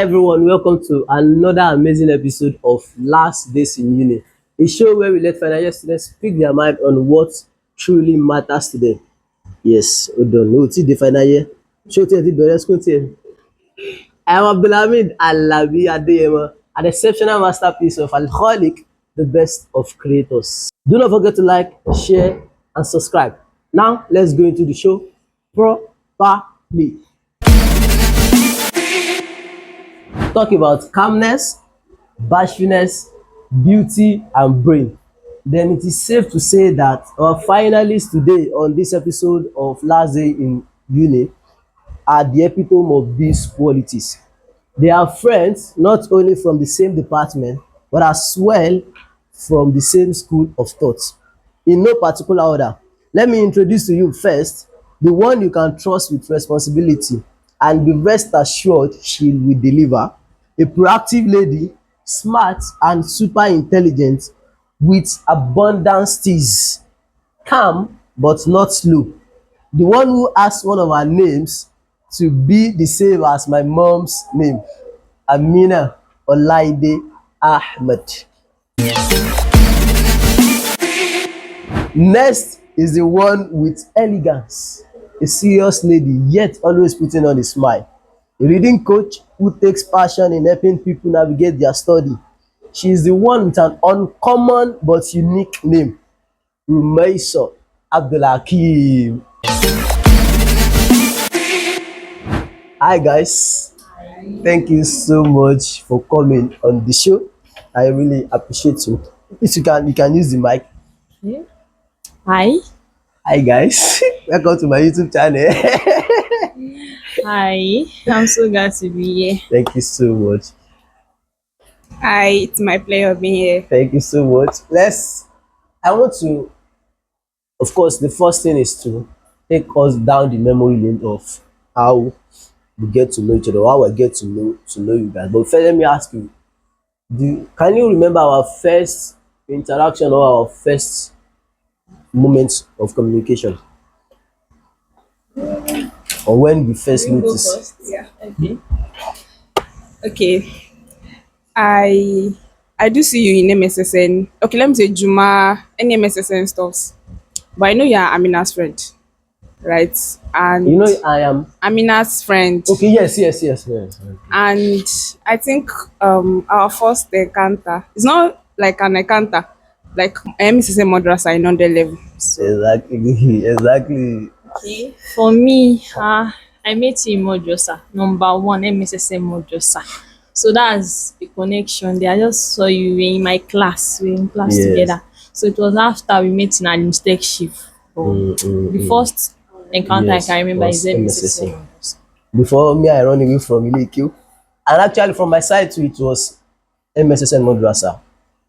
everyone, welcome to another amazing episode of Last Days in Uni, a show where we let final year students speak their mind on what truly matters to them. Yes, hold on, no, ti the final year. Show tí ẹ ti bẹ̀rẹ̀ school tí ẹ. I am Abdulhamid Alabi Adeyemo, an exceptional masterpiece of Alcoholic, the best of creators. Do not forget to like, share, and subscribe. Now, let's go into the show properly. Talk about calmness, bashfulness, beauty, and brain. Then it is safe to say that our finalists today on this episode of Last Day in Uni are the epitome of these qualities. They are friends not only from the same department but as well from the same school of thought. In no particular order, let me introduce to you first the one you can trust with responsibility and be rest assured she will deliver. A proactive lady, smart and super intelligent with abundant steeze, calm but not slow. The one who asked one of her names to be the same as my mom's name, AMINAT Olaide AHMAD. Next is the one with elegance, a serious lady yet always putting on a smile. A reading coach who takes passion in helping people navigate their study. She is the one with an uncommon but unique name, RUMAYSAH ABDULHAKEEM. Hi guys, thank you so much for coming on the show. I really appreciate you. If you can use the mic. Yeah. Hi. Hi guys, welcome to my YouTube channel. Hi. I'm so glad to be here. Thank you so much. Hi, it's my pleasure being here. Thank you so much. I want to, of course, the first thing is to take us down the memory lane of how we get to know each other, how I get to know you guys. But first, let me ask you, can you remember our first interaction or our first moments of communication? Or when we first You go noticed? first. Yeah. Okay. I do see you in MSSN. Okay, let me say Juma, any MSSN stuffs. But I know you're Amina's friend, right? And You know, I am. Amina's friend. Okay, yes. And I think our first encounter, it's not like an encounter, like MSSN Madrasa in 100 level. So Exactly. Okay. For me, I met you in Modjosa, number one MSSM Modjosa. So that's the connection there. I just saw you in my class. We were in class Yes. together. So it was after we met in an mistake shift. But the first encounter Yes, I can remember was is MSSM MSSM. Modjosa. Before me, I run away from Uni. And actually, from my side too, it was MSSN Madrasa.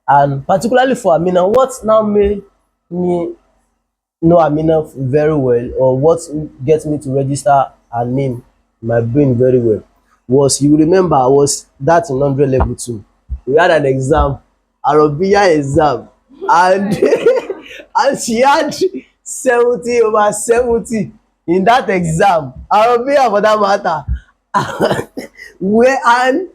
And particularly for Amina, what now made me know Amina very well, or what gets me to register her name in my brain very well, was, you remember, I was that in 100 level too. We had an exam, Arabiya exam, and and she had 70 over 70 in that exam, Arabiya for that matter. Where and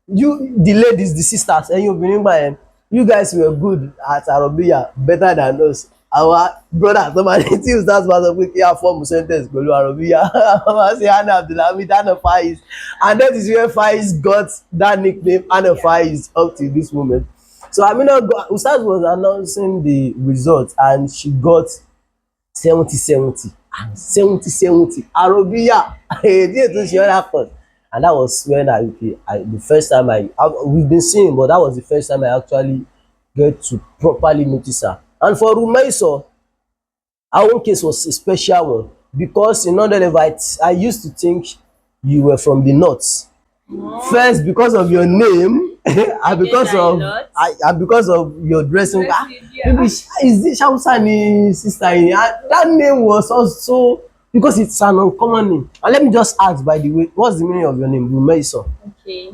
you, the ladies, the sisters, and you remember, you guys were good at Arabiya, better than us. Our brother somebody tí start máa sọ pé kí á form sentence pẹ̀lú Arabiya. Wọ́n say Anna Abdulhamid, Anna Faiz, and that is where Faiz got that nickname, Anna Faiz, up to this moment. So Amina Ustaz was announcing the results and she got 70 Arabiya. Díẹ̀ tó ṣe other course. And that was when the first time we've been seeing, but that was the first time I actually get to properly notice her. And for RUMAYSAH, our own case was a special one because in other level, I used to think you were from the north. First, because of your name, and because of your dressing. Maybe is this Shausani sister? That name was also because it's an uncommon name. And let me just ask, by the way, what's the meaning of your name, RUMAYSAH? Okay.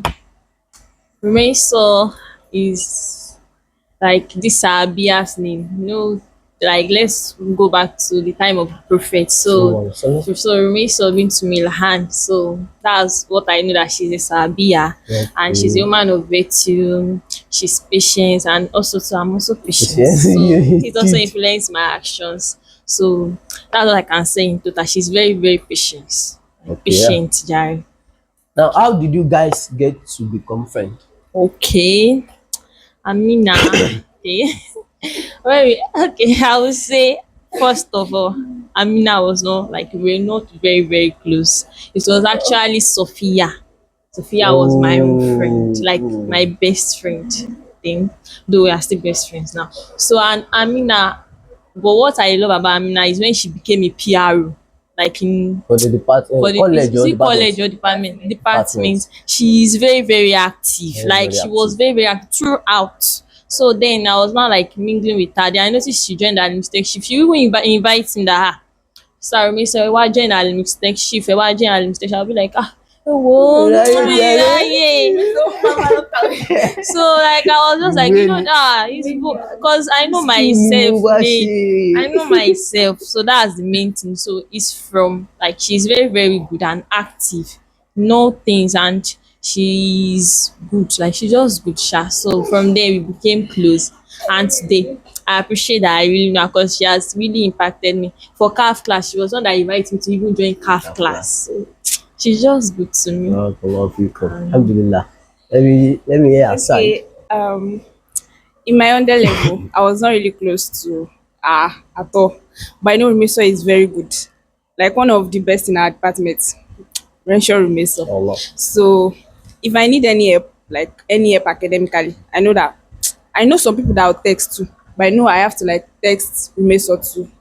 Rumaiso is like this Arabia's name. You know, like let's go back to the time of the prophet. So, So RUMAYSAH been to Milhan. So that's what I know, that she's a Sabia and she's a okay. woman of virtue. She's patient, and also so I'm also patient. Yes, So you it also did. influenced my actions. So that's what I can say in total. She's very, very patient. Okay, yeah. Patient, Jerry. Now, how did you guys get to become friends? Okay. Amina. Okay. Okay, I would say first of all, Amina was not like, we were not very, very close. It was actually Sophia. Sophia was my own friend, Oh, like oh. my best friend thing. Though we are still best friends now. So and Amina, but what I love about Amina is when she became a PRO, like in For the for the college is or it college department? or Department. department. She is very, very active, Very, like very she was active. very, very active throughout. So then I was not like mingling with her. Then I noticed she joined her mistake shift. She even invite me that, sorry me so why join her mistake shift, why join her mistake shift. I'll be like, oh Right, right. yeah. So like I was just like, Really? it's because I know School ni mo myself, wá me. I ṣe. know myself, so that's the main thing. So it's from like she's very, very good and active, know things, and she's good. Like she's just good, sha. So from there we became close, and today I appreciate that I really know, because she has really impacted me. For CAF class, she was one that invited me to even join CAF That class. class. So she's just good to me. Allah fikum. Alhamdulillah. Let me hear her side. Okay. In my under level, I was not really close to her at all. But I know Rumiso is very good. Like one of the best in our department. Renshaw Rumiso. Allah. So if I need any help, like any help academically, I know that I know some people that will text too. But I know I have to like text Rumiso too.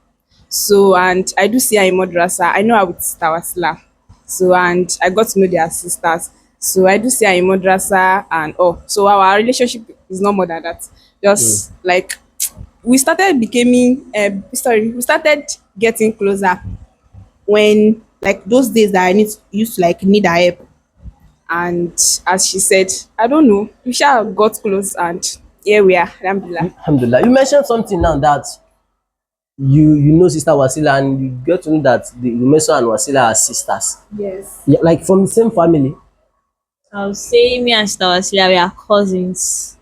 So and I do see her in Madrasa. I know her with Tawasila. So and I got to know their sisters. So I do see her in Madrasa and oh. So our relationship is not more than that. Just like we started becoming we started getting closer when like those days that I used to like need her help. And as she said, I don't know, we shall got close and here we are. Alhamdulillah. Alhamdulillah. You mentioned something now that you know Sister Wasila, and you get to know that the Rumeso and Wasila are sisters. Yes. Yeah, like from the same family. I'll say me and Stawasila, we are cousins.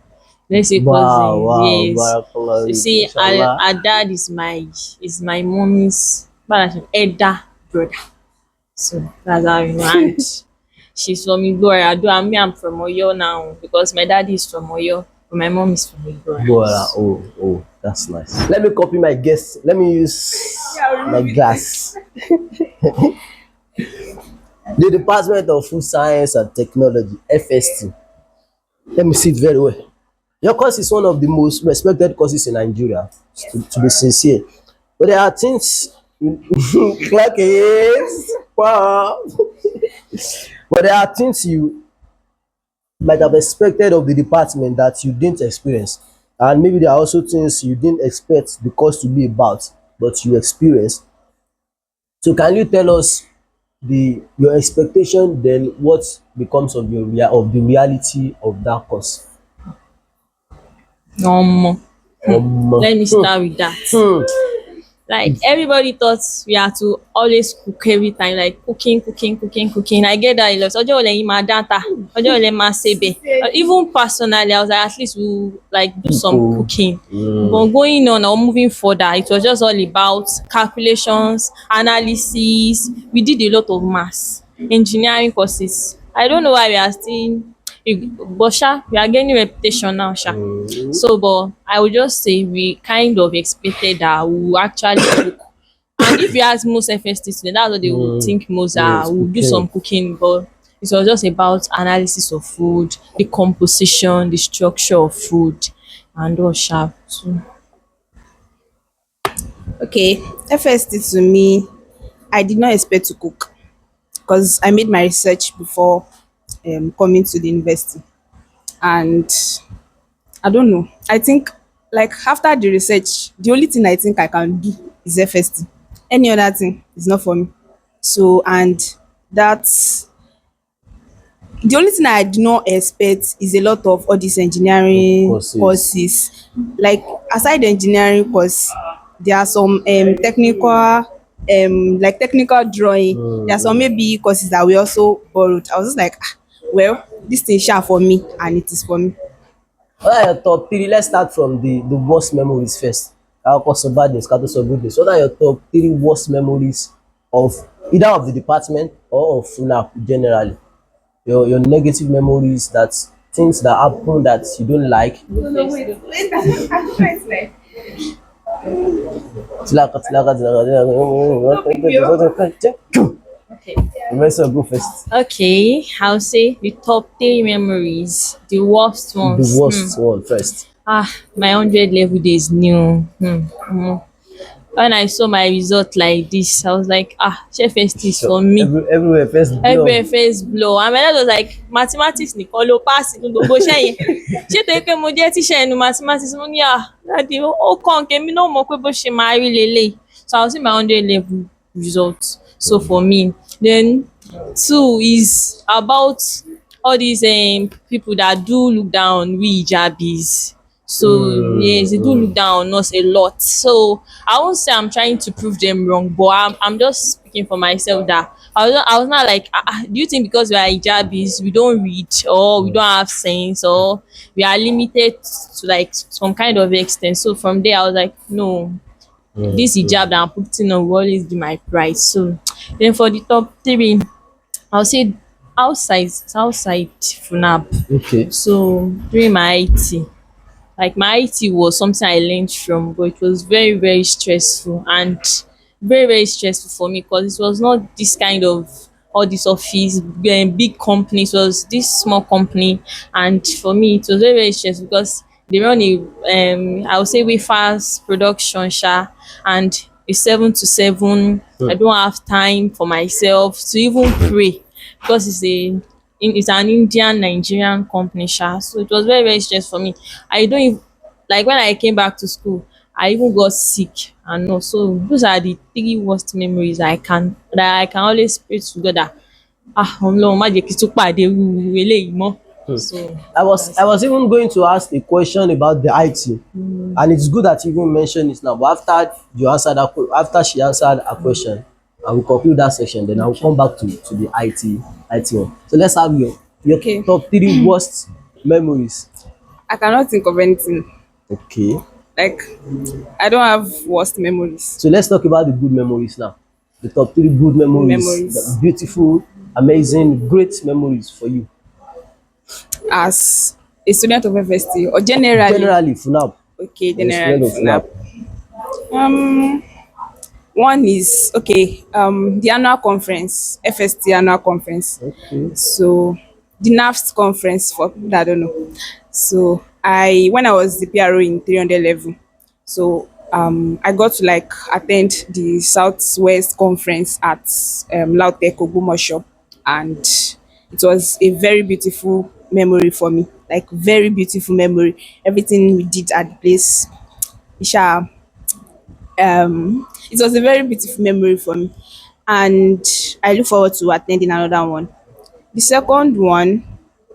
Let's say Wow, cousins, wow, yes. barakallah, You see, mashallah. our dad is my mommy's elder brother. So that's how you know. And she's from Igboria. Though I'm from Oyo now, because my dad is from Oyo, but my mom is from Igboria. Bora, oh, that's nice. Let me copy my guest. Let me use my glass. The Department of Food Science and Technology, FST. Let me see it very well. Your course is one of the most respected courses in Nigeria, to be sincere. But there are things like yes, wow. But there are things you might have expected of the department that you didn't experience. And maybe there are also things you didn't expect the course to be about, but you experienced. So can you tell us your expectation, then what becomes of of the reality of that course? Let me start with that. Like everybody thought we had to always cook every time, like cooking. I get that a lot. Ọjọ́ wo lẹ̀yin máa data, ọjọ́ wo lẹ máa sebẹ̀. Even personally, I was like, at least we'll like do some cooking. But going on or moving further, it was just all about calculations, analysis. We did a lot of maths, engineering courses. I don't know why we are still, but we are gaining reputation now, So, but I would just say we kind of expected that we will actually cook. And if you ask most FST students, that's what they would think most Yes, will do cooking. some cooking, but it was just about analysis of food, the composition, the structure of food, and all sharp. So, Okay, FST to me, I did not expect to cook because I made my research before coming to the university. And I don't know. I think like after the research, the only thing I think I can do is FST. Any other thing is not for me. So and that's the only thing I do not expect is a lot of all these engineering Courses. courses. Like aside the engineering course, there are some technical like technical drawing. There are some maybe courses that we also borrowed. I was just like, ah, well, this thing sha for me and it is for me. What are your top three? Let's start from the worst memories first. Ká kọ́kọ́ sọ bad news ká tó sọ good news. What are your top three worst memories of either of the department or of FUNAP generally? Your negative memories, that things that happen that you don't like. No, no, wait, I'm trying to like. Tilaka, tilaka, tilaka. Okay. Investor go first. Okay, I'll say the top three memories, the worst ones. The worst one first. My 100 level days new. When I saw my result like this, I was like, she first is for me. Everywhere first blow. Everywhere first blow. And my dad was like, mathematics nìkan ló pass nínú gbogbo iṣẹ́ yẹn. Ṣé torí pé mo jẹ́ tíṣà ẹnu mathematics mo ní dáàdi ó kàn kémi náà mọ̀ pé bó ṣe máa rí leléyìí. So I'll see my 100 level results. So for me, then 2 is about all these people that do look down on we hijabis. So yes, they do look down on us a lot. So I won't say I'm trying to prove them wrong, but I'm just speaking for myself that I was not like, do you think because we are hijabis we don't read or we don't have sense or we are limited to like some kind of extent? So from there I was like, no, this hijab that I'm putting on will always be my pride. So then for the top 3, I'll say outside FUNAB. Okay. So during my IT, like my IT was something I learned from, but it was very, very stressful and very, very stressful for me because it was not this kind of all this office, big companies. It was this small company, and for me it was very, very stressful because they run a I would say way fast production and it's 7 to 7. I don't have time for myself to even pray because it's an Indian Nigerian company so it was very, very stressful for me. I don't even, like when I came back to school I even got sick and no. So those are the 3 worst memories I can always pray together. Ọlọ́run má jẹ́ kí n tún pàdé irú eléyìí mọ́. So I was even going to ask a question about the IT, and it's good that you even mentioned it now. But after she answered a question, I will conclude that section. Then I will come back to the IT one. So let's have your Okay. top 3 worst memories. I cannot think of anything. Okay. Like, I don't have worst memories. So let's talk about the good memories now. The top 3 good memories. Memories. The beautiful, amazing, great memories for you. As a student of FST or generally? Generally, FUNAB. Okay, You're a generally student of FUNAB. One is the annual conference, FST annual conference. Okay. So the NAFST conference for people that don't know. So when I was the PRO in 300 level, so I got to like attend the Southwest conference at Lautech Ogbomoso, and it was a very beautiful memory for me, like very beautiful memory. Everything we did at the place, it was a very beautiful memory for me, and I look forward to attending another one. The second one,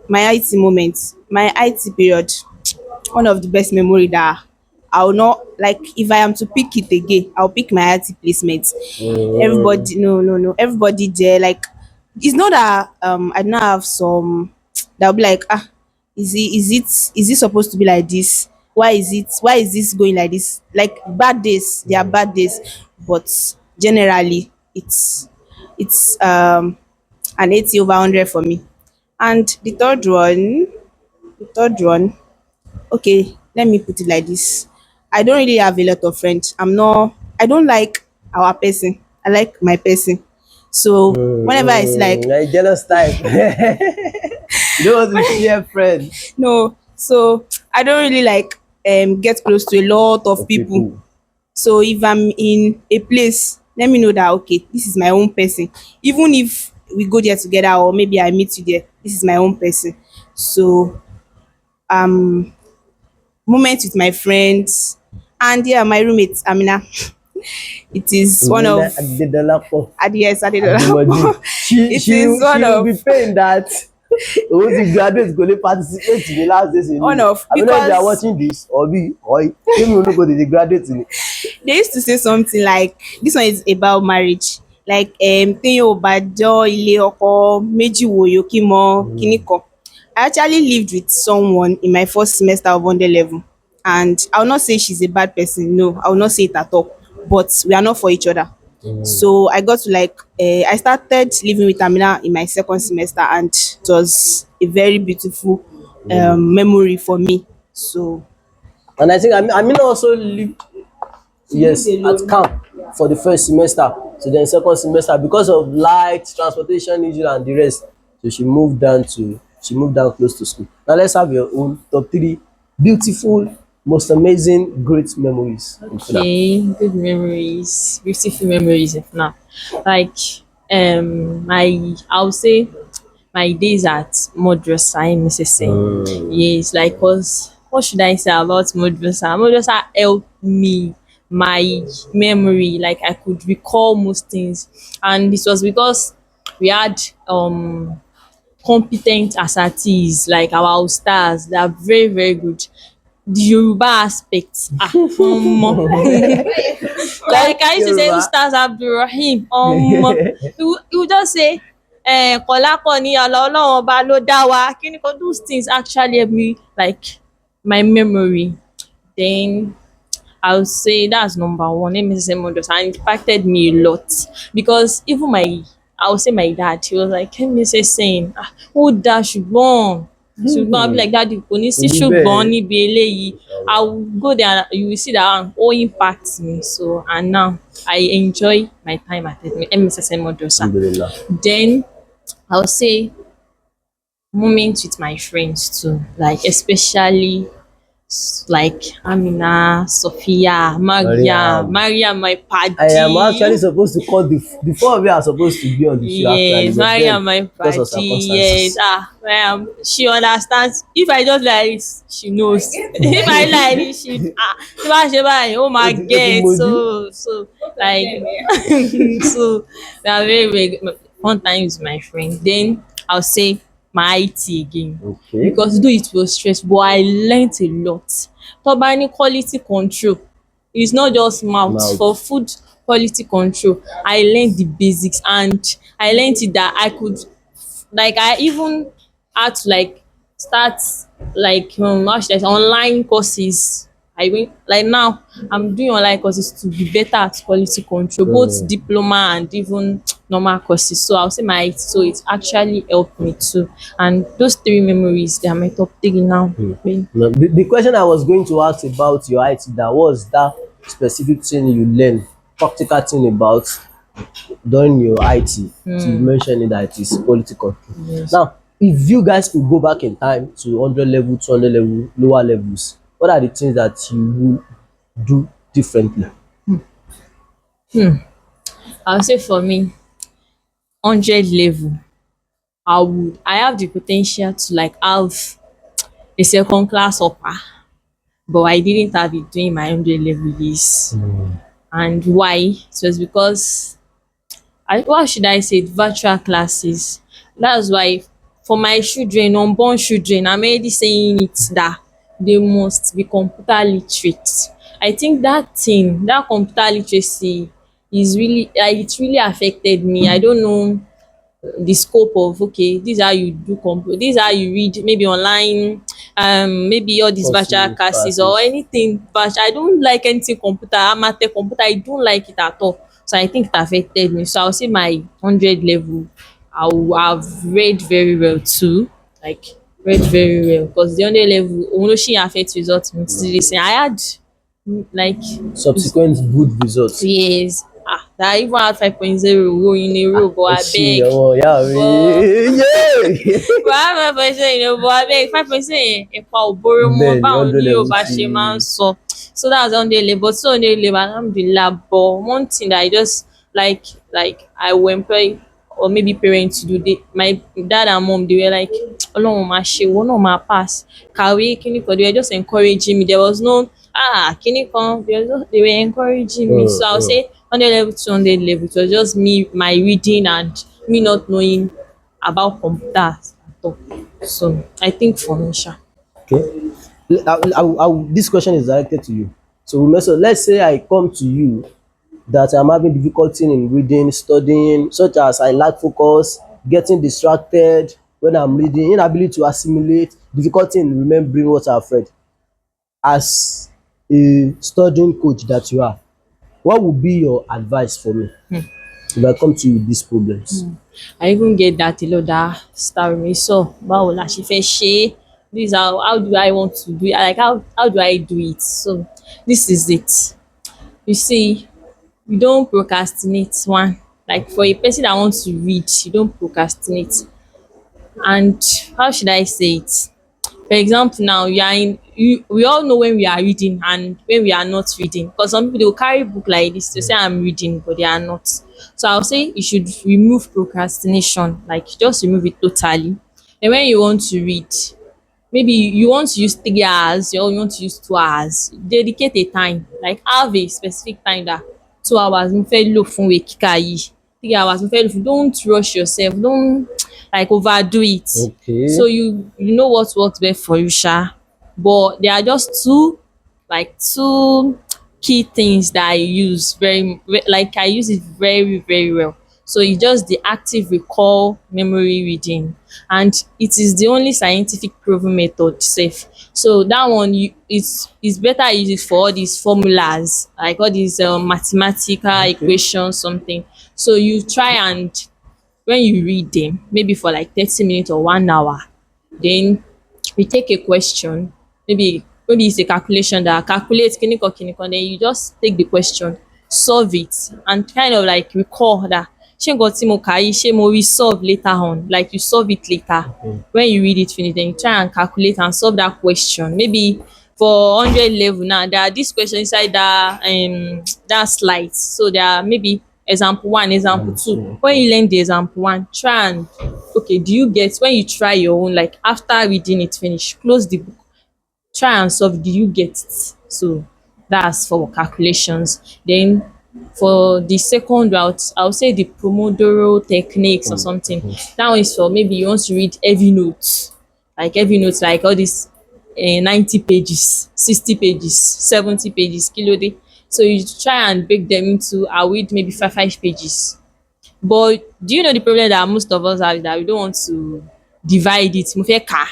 my IT moment, my IT period, one of the best memory that I will not like. If I am to pick it again, I'll pick my IT placement. Everybody, no, everybody there, like, it's not that I don't have some that'll be like, is it supposed to be like this? Why is this going like this? Like, bad days, there are bad days, but generally it's an 80/100 for me. And the third one, okay, let me put it like this. I don't really have a lot of friends. I don't like our person. I like my person. So whenever it's like, Like jealous type. You don't want to share friends. no, so I don't really like get close to a lot of people. So if I'm in a place, let me know that okay, this is my own person. Even if we go there together or maybe I meet you there, this is my own person. So moment with my friends and yeah, my roommate Amina. It is one of Adedolapo. yes, Ademaju. She will be paying that. Once you graduate, go to participate in the last days. One of, I don't know if you are because watching this or you no go to the graduate in it. they used to say something like, this one is about marriage, like téèyàn ò bá dán ilé ọkọ méjì wò yó kí mọ kíní kan. I actually lived with someone in my first semester of under level, and I will not say she's a bad person, no, I will not say it at all, but we are not for each other. So I got to like I started living with Amina in my second semester, and it was a very beautiful memory for me. So And I think Amina also lived, yes, at camp for the first semester. So then second semester, because of light transportation issue and the rest, so she moved down close to school. Now let's have your own top three beautiful, most amazing, great memories. Okay, good memories, beautiful memories. If now, like my, I would say my days at Madrasa in Mississippi. Yes, like cause what should I say about Madrasa? Madrasa helped me my memory, like I could recall most things, and this was because we had competent assatees like our stars. They are very very good. The Yoruba aspect, like I used to say, Yoruba. Ustaz Abdulhakeem, he would just say, Kọ̀lákọ̀ ni Ọlọ́run ọba ló dá wa. Kíni kan, those things actually help me like my memory. Then I would say that's number one. MSSM models, and it impacted me a lot because even my, I would say my dad, he was like, MSS saying, ah, ó dá ṣùgbọ́n ṣùgbọ́n I'll be like, daddy, kò ní sí ṣùgbọ́n níbi eléyìí. I will go there and you will see that all impacts me. So and now I enjoy my time at MSSM models. Alhamdulillah. Then I would say moments with my friends too, like especially like Amina, Sophia, Maria, my party. I am actually supposed to call the four of you are supposed to be on the show actually. Yes, But Maria, then, my because of party. circumstances. Yes, she understands. If I just like this, she knows. If I like this, she if I say bye, oh my god, so like so we are very very fun times with my friend. Then I'll say my IT again. Okay. Because though it was stressful, but I learnt a lot. Tó bá ní quality control, it's not just mouth. For food quality control, I learned the basics, and I learned it that I could, like I even had to like start like how should I say, online courses. I went like now I'm doing online courses to be better at quality control, both diploma and even normal courses. So I'll say my IT, so it actually helped me too. And those three memories, they are my top three now. No, the question I was going to ask about your IT, that was that specific thing you learn, practical thing about during your IT. So you mentioned it that it is quality control. Yes. Now, if you guys could go back in time to 100 level, 200 level, lower levels, what are the things that you would do differently? I'll say for me, 100 level, I have the potential to like have a second class upper, but I didn't have it during my 100 level years. And why? It was because what should I say, virtual classes. That's why for my children, unborn children, I'm already saying it that they must be computer literate. I think that thing, that computer literacy is really like it really affected me. I don't know the scope of, okay, this is how you do this is how you read maybe online, maybe all these virtual classes or anything, but I don't like anything computer. I'm at the computer, I don't like it at all. So I think it affected me. So I'll say my 100 level, I will have read very well too, like read very well, because the 100 level òun ló ṣì affect results mi títí di ìsìn. I had like Subsequent good results. yes, that I even had 5.0 in a row, but abeg, but I have 5.0 in a row, but abeg 5.0 yẹn ẹ̀pà ò bóró mọ́ Bẹ́ẹ̀ni, báwọn 100 ní Yorùbá level ṣe ti- máa ń sọ. So that's 100 level, but so 100 level alhamdulillah. But one thing that I just like I will employ or maybe parents to do, my dad and mom, they were like, Ọlọ́run máa ṣe, ìwọ náà máa pass, kàwé kíní kan. They were just encouraging me. There was no kíní kan. They were encouraging me. So I'll say 100 level, 200 level. It was just me, my reading, and me not knowing about computers at all. So I think for me, sha. Okay. This question is directed to you. So let's say I come to you that I'm having difficulty in reading, studying, such as I lack focus, getting distracted when I'm reading, inability to assimilate, difficulty in remembering what I've read. As a studying coach that you are, what would be your advice for me if I come to you with these problems? I even get that a lot, that star me so báwo la ṣe fẹ́ ṣe é, this how do I want to do it, like how do I do it. So this is it. You see, you don't procrastinate. One, like for a person that wants to read, you don't procrastinate. And how should I say it? For example, now you are in you we all know when we are reading and when we are not reading, because some people, they will carry book like this to say I'm reading but they are not. So I'll say you should remove procrastination, like just remove it totally. And when you want to read, maybe you want to use 3 hours or you want to use 2 hours, dedicate a time, like have a specific time that 2 hours mo fẹ́ lò fún ìwé kíkà yìí, 3 hours mo fẹ́ lò fún, don't rush yourself, don't like overdo it. Okay. So you know what works best for you, sha. But there are just two key things that I use like I use it very, very well. So it's just the active recall memory reading, and it is the only scientific proven method safe. So that one, it's better I use it for all these formulas, like all these mathematical equations, something. So you try, and when you read them, maybe for like 30 minutes or 1 hour, then you take a question, maybe it's a calculation that calculates kinikan, then you just take the question, solve it, and kind of like recall that ṣé nǹkan tí mo kà yìí ṣé mo rí solve later on, like you solve it later. When you read it finish, then you try and calculate and solve that question. Maybe for 100 level now, there are this question inside that slide. So there are maybe example 1, example 2. When you learn the example 1, try and, okay, do you get, when you try your own, like after reading it finish, close the book, try and solve, do you get it? So that's for calculations. Then for the second route, I'll say the Pomodoro techniques or something. That one is for maybe you want to read heavy notes, like all these 90 pages, 60 pages, 70 pages, kilode. So you try and break them into, I'll read maybe five pages. But do you know the problem that most of us have is that we don't want to divide it. Mo fẹ́ kà á.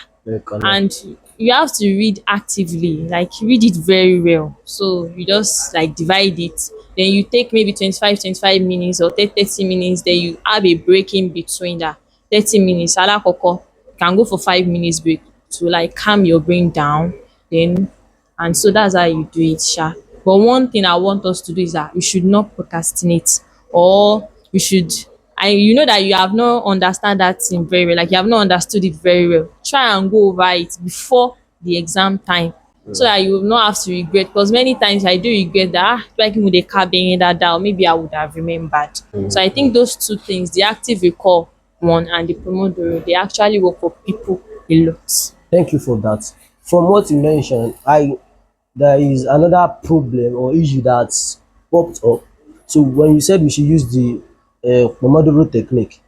And you have to read actively, like read it very well. So you just like divide it, then you take maybe 25 minutes or 30 minutes, then you have a break in between that 30 minutes. Alakoko, you can go for 5 minutes break to like calm your brain down. Then, and so that's how you do it, sha. But one thing I want us to do is that we should not procrastinate, or we should, you know that you have not understand that thing very well, like you have not understood it very well. Try and go over it before the exam time, so that you will not have to regret. Because many times I do regret that, like with the cabin that down, maybe I would have remembered. So I think those two things, the active recall one and the Pomodoro, they actually work for people a lot. Thank you for that. From what you mentioned, there is another problem or issue that's popped up. So when you said we should use the Pomodoro technique,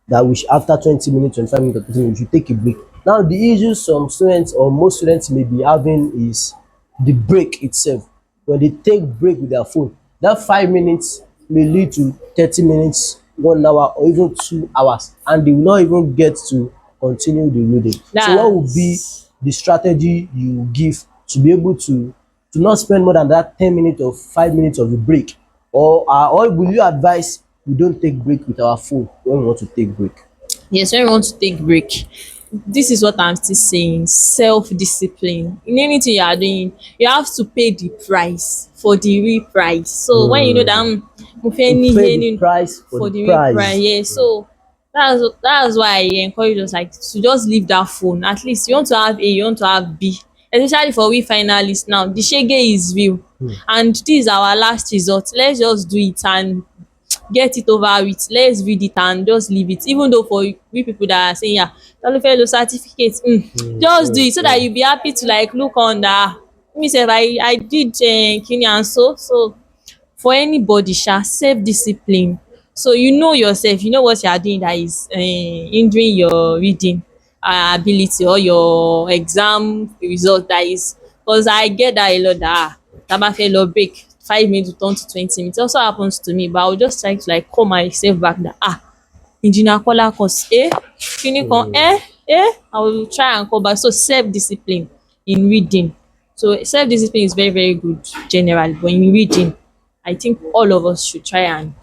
that we should, after 20 minutes, 25 minutes, or 30 minutes, we should take a break. Now, the issue some students or most students may be having is the break itself. When they take break with their phone, that 5 minutes may lead to 30 minutes, 1 hour, or even 2 hours, and they will not even get to continue the reading. So what would be the strategy you give to be able to not spend more than that 10 minutes or 5 minutes of the break? Or will you advise we don't take break with our phone when we want to take break? Yes, when you want to take break, this is what I'm still saying: self-discipline. In anything you are doing, you have to pay the price for the real price. So when you know that mo fẹ́ ní Pay the yé price for the real price, yeah. So that's why I encourage us, like, to just leave that phone. At least you want to have A, you want to have B. Especially for we finalists now, the shege is real, and this is our last resort. Let's just do it and get it over with. Let's read it and just leave it. Even though for we people that are saying, yeah, ta ló fẹ́ lo certificate, just do it so that you be happy to like look on that. Me sef, I did kini and so for anybody, self discipline. So you know yourself, you know what you are doing that is hindering your reading ability or your exam result, that is, because I get that a lot, that tá bá fẹ́ lọ break 5 minutes will turn to 20 minutes. It also happens to me, but I will just try to like call myself back that engineer Kola cause kíní kan I will try and call back. So self-discipline in reading. So self-discipline is very, very good generally, but in reading, I think all of us should try and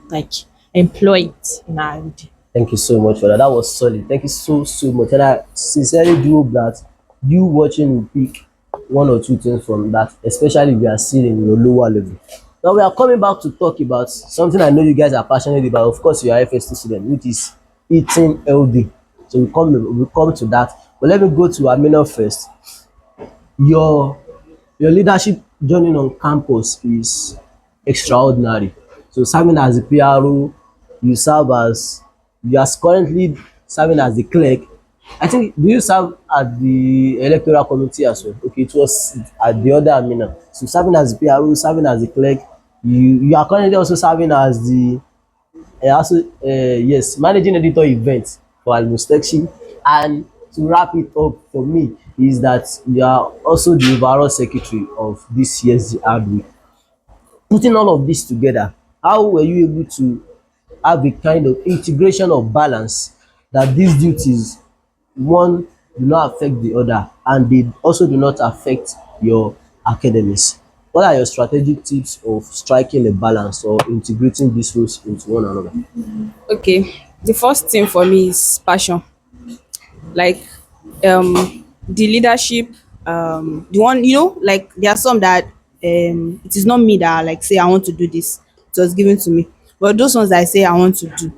like employ it in our reading. Thank you so much for that. That was solid. Thank you so much. And I sincerely do hope that you watching will pick one or two things from that, especially if you are still in your lower level. Now we are coming back to talk about something I know you guys are passionate about. Of course, you are FST student, which is eating healthy. So we come to that. But let me go to Amina first. Your leadership journey on campus is extraordinary. So serving as the PRO, you are currently serving as the clerk. I think, do you serve at the electoral committee as well? Okay, it was at the other Amina. So serving as the PRO, serving as the clerk, you are currently also serving as the yes, managing editor event for Almustekshi. And to wrap it up for me is that you are also the overall secretary of this year's week. Putting all of this together, how were you able to have a kind of integration of balance that these duties, one, do not affect the other, and they also do not affect your academics? What are your strategic tips of striking a balance or integrating these roles into one another? Okay, the first thing for me is passion. Like the leadership, the one, like there are some that it is not me that like say I want to do this, it was given to me. But those ones that I say I want to do,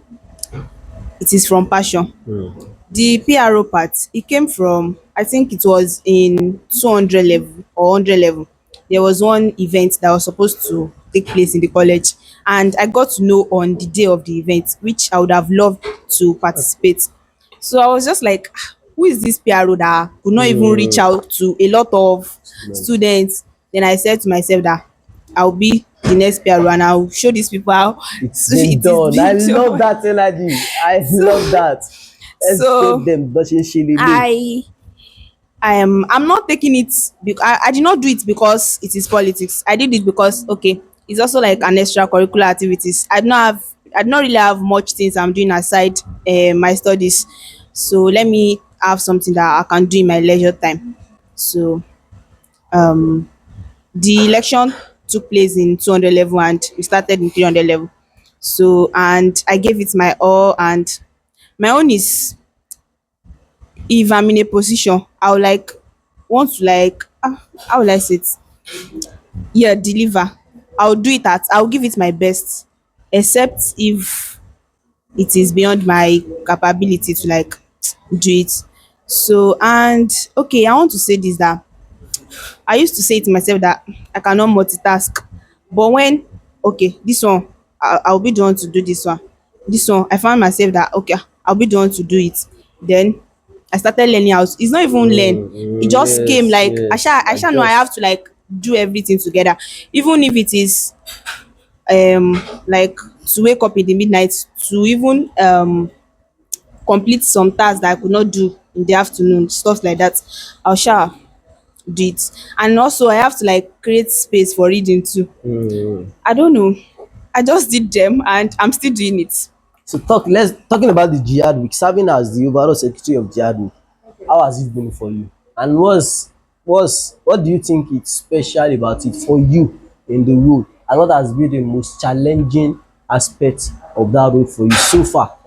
it is from passion. The PRO part, it came from, I think it was in 200 level or 100 level. There was one event that was supposed to take place in the college, and I got to know on the day of the event, which I would have loved to participate. So I was just like, who is this PRO that could not even reach out to a lot of students? Then I said to myself that I'll be the next PRO and I'll show these people how It's it been is done. I being love done. that energy. I love that. Let's So take them bashing shilly. I'm not taking it because I did not do it because it is politics. I did it because okay, it's also like an extracurricular activities. I do not really have much things I'm doing aside my studies. So let me have something that I can do in my leisure time. So the election took place in 200 level and we started in 300 level. So and I gave it my all, and my own is, if I'm in a position, I would like want to like how will I say it? Yeah, deliver. I'll give it my best. Except if it is beyond my capability to like do it. So and okay, I want to say this, that I used to say to myself that I cannot multitask. But when okay, this one I'll be the one to do this one. This one I found myself that okay, I'll be the one to do it. Then I started learning how to, it's not even learn. It just came Yes, like yes. I shall know I have to like do everything together. Even if it is like to wake up in the midnight to even complete some tasks that I could not do in the afternoon, stuff like that. I shall do it. And also I have to like create space for reading too. I don't know. I just did them and I'm still doing it. So let's talking about the Jihad Week, serving as the overall secretary of Jihad Week. How has it been for you? And what do you think it's special about it for you in the role? And what has been the most challenging aspect of that role for you so far?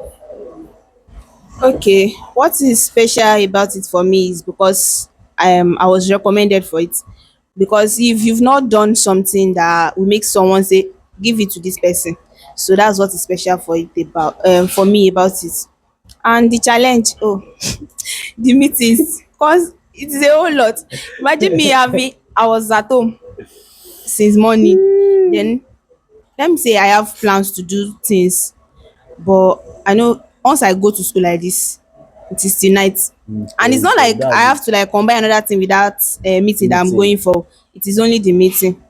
Okay, what is special about it for me is because I was recommended for it. Because if you've not done something that will make someone say, give it to this person. So that's what is special for it about for me about it. And the challenge, oh, the meetings, because it is a whole lot. Imagine me having, I was at home since morning. Then let me say I have plans to do things, but I know once I go to school like this, it is till night. And it's not like I have That's to like combine another thing with that meeting that I'm meeting. going for. It is only the meeting.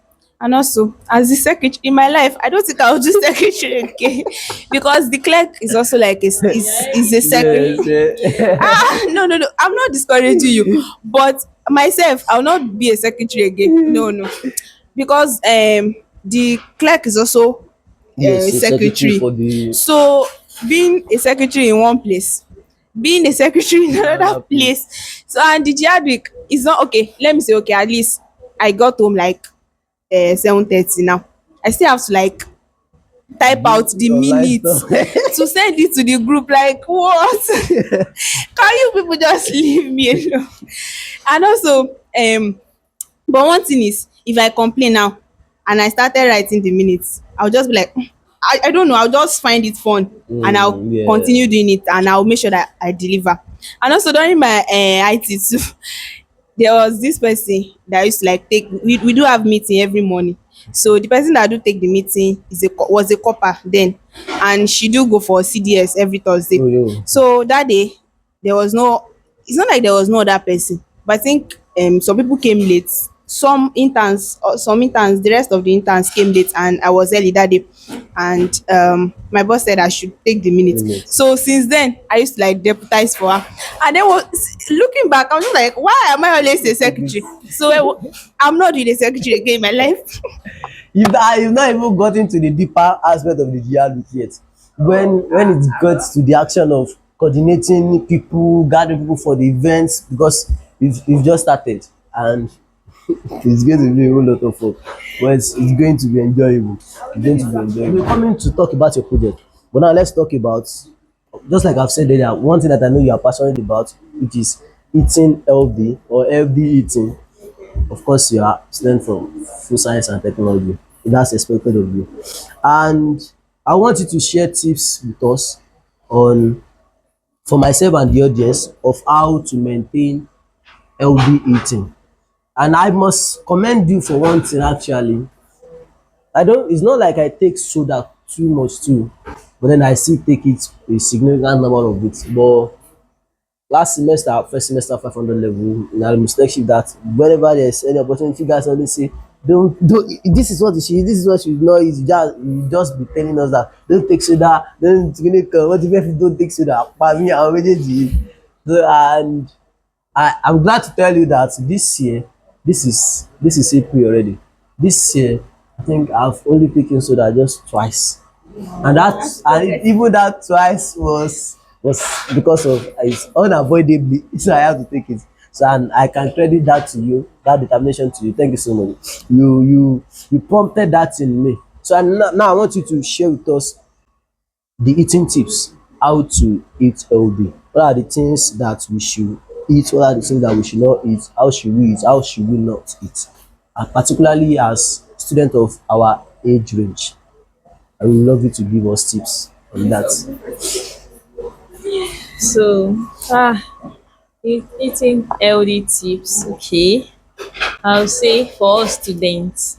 And also, as the secretary in my life, I don't think I'll do secretary again because the clerk is also like is a secretary. Yes, yes. No, no, no. I'm not discouraging you, but myself, I'll not be a secretary again. No, no. because the clerk is also a Yes, a secretary secretary. for the So being a secretary in one place, being a secretary in another another place. place. So and the jihad week is not okay. Let me say okay, at least I got home like 7:30 now. I still have to like type out Do the online stuff. minutes to send it to the group. Like what? Can you people just leave me alone? And also but one thing is, if I complain now and I started writing the minutes, I'll just be like, I don't know, I'll just find it fun and I'll Yeah. continue doing it and I'll make sure that I deliver. And also during my IT too, there was this person that used to like take, we do have meeting every morning. So the person that do take the meeting was a copper then, and she do go for CDS every Thursday. Oh, yo. So that day there was no, it's not like there was no other person, but I think some people came late. Some interns, the rest of the interns came late and I was early that day. And my boss said I should take the minutes. Minutes. So since then I used to like deputize for her. And then looking back, I was just like, why am I always a secretary? So I'm not doing a secretary again in my life. You've not even gotten to the deeper aspect of the jihad yet. When it gets to the action of coordinating people, gathering people for the events, because we've just started and it's going to be a whole lot of fun. But it's going to be enjoyable. It's going to be enjoyable. We're coming to talk about your project, but now let's talk about, just like I've said earlier, one thing that I know you are passionate about, which is eating healthy or healthy eating. Of course, you are student from food science and technology. That's expected of you. And I want you to share tips with us on, for myself and the audience, of how to maintain healthy eating. And I must commend you for one thing actually. I don't, it's not like I take soda too much too, but then I still take it a significant number of it. But last semester, first semester 500 level, I mistake that whenever there's any opportunity, you guys always say, don't, this is what you should, this is what you should not eat. You just be telling us that don't take soda, don't what if you don't take soda? For me, I'm already. So, and I'm glad to tell you that this year, this is April already. This year, I think I've only taken soda just twice, and even that twice was because of, it's unavoidably, so I have to take it. So, and I can credit that to you, that determination to you. Thank you so much. You prompted that in me. So, and now I want you to share with us the eating tips, how to eat healthy. What are the things that we should eat? What are the things that we should not eat? How should we eat? How should we not eat? And particularly as student of our age range, I would love you to give us tips on that. So, eating healthy tips, okay. I'll say for us students,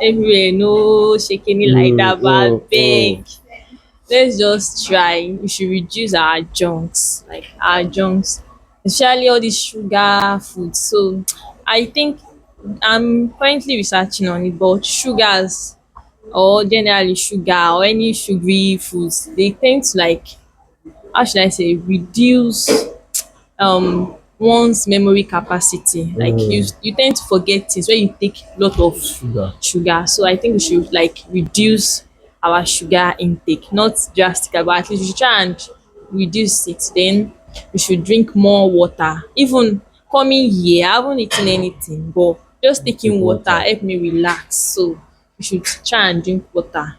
everywhere no shaking it like that, but beg. Let's just try. We should reduce our junks, like our junks, especially all these sugar foods. So, I think I'm currently researching on it, but sugars or generally sugar or any sugary foods, they tend to like, how should I say, reduce one's memory capacity. Like you tend to forget things when you take a lot of Sugar. sugar. So I think we should like reduce our sugar intake, not drastically, but at least we should try and reduce it. Then we should drink more water. Even coming here, I haven't eaten anything, but just taking water water. help me relax. So we should try and drink water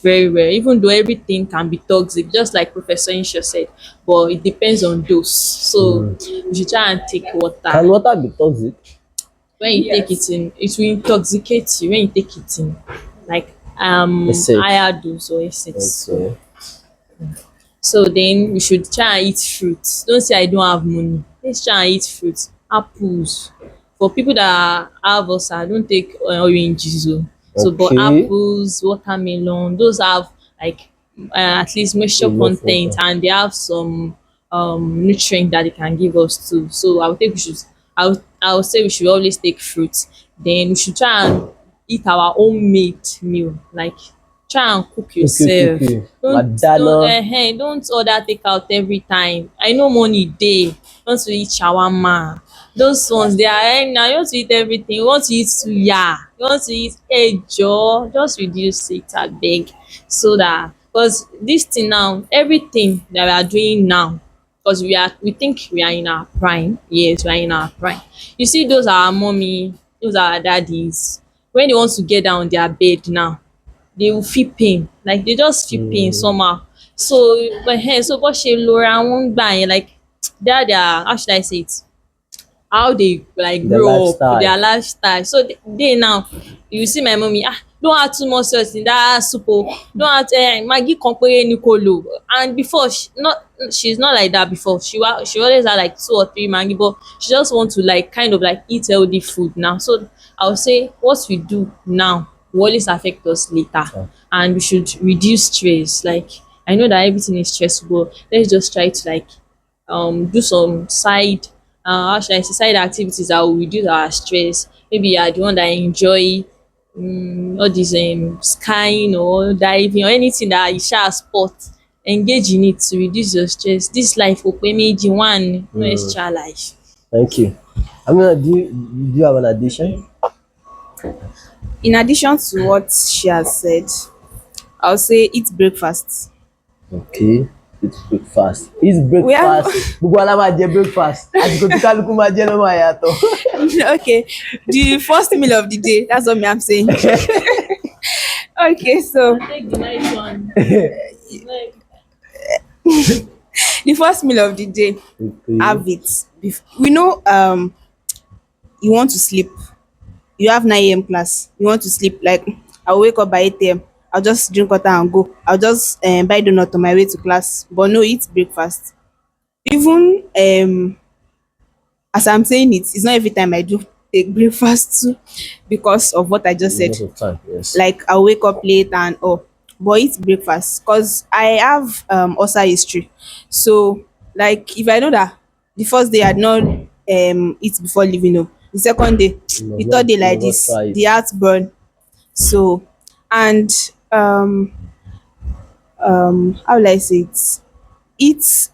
very well, even though everything can be toxic, just like Professor Insha said, but it depends on dose. So you should try and take Can water. water be toxic? When you take it in, it will intoxicate you when you take it in like Excess. higher dose or excess. Okay. So then we should try and eat fruits. Don't say I don't have money. Let's try and eat fruits. Apples. For people that have ulcer, don't take oranges. Oh. So but Okay. apples, watermelon, those have like at least moisture Enough content water. and they have some nutrient that they can give us too. So I would think we should, I would say we should always take fruits. Then we should try and eat our homemade meal. Like try and cook Okay, yourself. okay. Don't Madonna. don't order takeout every time. I know money dey. Want to eat shawarma, those ones they are now you want to eat everything, you want to eat suya, you want to eat ejo, just reduce it abeg, so that because this thing now, everything that we are doing now, because we think we are in our prime, yes we are in our prime. You see those our mommy, those our daddies, when they want to get down on their bed now, they will feel pain, like they just feel pain somehow. So so bó ṣe lo ra wọn gbà yẹn, like that their, how should I say it, how they like The grow up, lifestyle. their lifestyle. So they now, you see my mommy, don't add too much salt in that soup o, don't add maggi kan péré ni kó lò. And before she's not like that before. She always had like 2 or 3 maggi, but she just want to like kind of like eat healthy food now. So I would say what we do now will always affect us later, Yeah. and we should reduce stress. Like I know that everything is stressful, but let's just try to like do some side how should I say, side activities that will reduce our stress. Maybe you are the one that enjoy all this skiing or diving or anything that is sport. Engage in it to reduce your stress. This life kò pé méjì, one no extra life. Thank you. Do you have an addition? In addition to what she has said, I'll say eat breakfast. Okay. Eat breakfast. Eat We have breakfast. Gbogbo wa la máa jẹ breakfast. Àsìkò tí kálukú máa jẹ ló máa yàtọ̀. okay, the first meal of the day. That's what me I'm saying. Okay, so Take the nice one. the first meal of the day, Okay. have it. We know you want to sleep. You have 9 a.m. class. You want to sleep. Like I'll wake up by 8 a.m. I'll just drink water and go. I'll just buy donut on my way to class. But no, eat breakfast. Even as I'm saying it, it's not every time I do take breakfast too, because of what I just said. Most of the time, yes. Like I'll wake up late and but eat breakfast because I have ulcer history. So like if I know that the first day I did not eat before leaving home, the second day, You the must third day not- like you must this, not try it. the heartburn. So and how will I say it? Eat